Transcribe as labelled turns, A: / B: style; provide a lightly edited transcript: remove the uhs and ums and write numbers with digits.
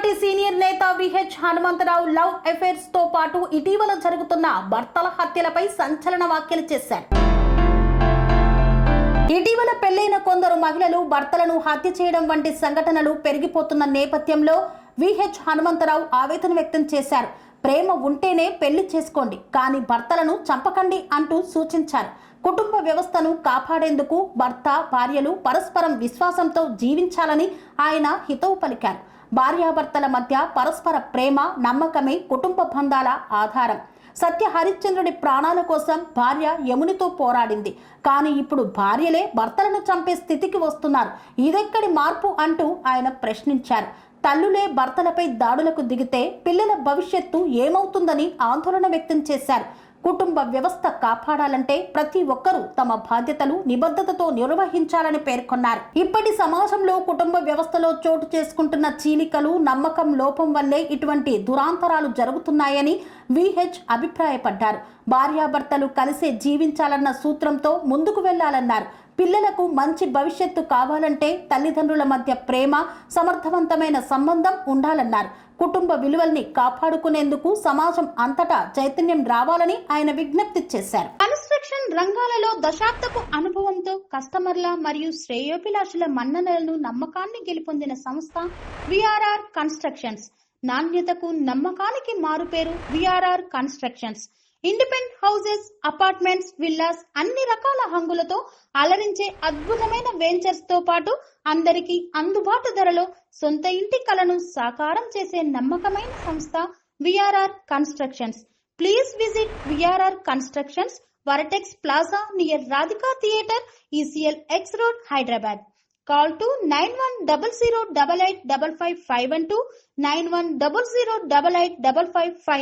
A: Party senior నేత VH Hanumantharao love affairs తో పాటు ఇటీవల జరుగుతున్న భర్తల హత్యలపై సంచలన వ్యాఖ్యలు చేశారు. ఇటీవల పెళ్లైన కొందరు మహిళలు భర్తలను హత్య చేయడం వంటి సంఘటనలు పెరిగిపోతున్న నేపథ్యంలో విహెచ్ హనుమంతరావు ఆవేదన వ్యక్తం చేశారు. ప్రేమ ఉంటేనే పెళ్లి చేసుకోండి, కానీ భర్తలను చంపకండి అంటూ సూచించారు. కుటుంబ వ్యవస్థను కాపాడేందుకు భర్త భార్యలు పరస్పరం విశ్వాసంతో జీవించాలని ఆయన హితవు పలికారు. భార్యాభర్తల మధ్య పరస్పర ప్రేమ నమ్మకమే కుటుంబ బంధాల ఆధారం. సత్య హరిశ్చంద్రుడి ప్రాణాల కోసం భార్య యమునితో పోరాడింది, కానీ ఇప్పుడు భార్యలే భర్తలను చంపే స్థితికి వస్తున్నారు. ఇదెక్కడి మార్పు అంటూ ఆయన ప్రశ్నించారు. తల్లులే భర్తలపై దాడులకు దిగితే పిల్లల భవిష్యత్తు ఏమవుతుందని ఆందోళన వ్యక్తం చేశారు. కుటుంబ వ్యవస్థ కాపాడాలంటే ప్రతి ఒక్కరూ తమ బాధ్యతలు నిబద్ధతతో నిర్వహించాలని పేర్కొన్నారు. ఇప్పటి సమాజంలో కుటుంబ వ్యవస్థలో చోటు చేసుకుంటున్న చీలికలు నమ్మకం లోపం వల్లే ఇటువంటి దురాంతరాలు జరుగుతున్నాయని విహెచ్ అభిప్రాయపడ్డారు. భార్యాభర్తలు కలిసే జీవించాలన్న సూత్రంతో ముందుకు వెళ్లాలన్నారు. పిల్లలకు మంచి భవిష్యత్తు కావాలంటే తల్లిదండ్రుల మధ్య ప్రేమ సమర్థవంతమైన సంబంధం ఉండాలన్నారు. కుటుంబ విలువల్ని కాపాడుకునేందుకు సమాజం అంతటా చైతన్యం రావాలని ఆయన విజ్ఞప్తి చేశారు. కన్స్ట్రక్షన్ రంగాలలో దశాబ్దపు అనుభవంతో కస్టమర్ల మరియు శ్రేయోభిలాషుల మన్ననలను నమ్మకాన్ని గెలుపొందిన సంస్థ విఆర్ఆర్ కన్స్ట్రక్షన్స్. నాణ్యతకు నమ్మకానికి మారుపేరు VRR constructions. Independent houses, apartments, villas అన్ని రకాల హంగులతో అలరించే అద్భుతమైన వెంచర్స్ తో పాటు అందరికీ అందుబాటు ధరలో సొంత ఇంటి కలను సాకారం చేసే నమ్మకమైన సంస్థ VRR constructions. Please visit VRR constructions, vertex plaza near Radhika theatre, ECIL X road, Hyderabad. Call to 910088555512 9100885555.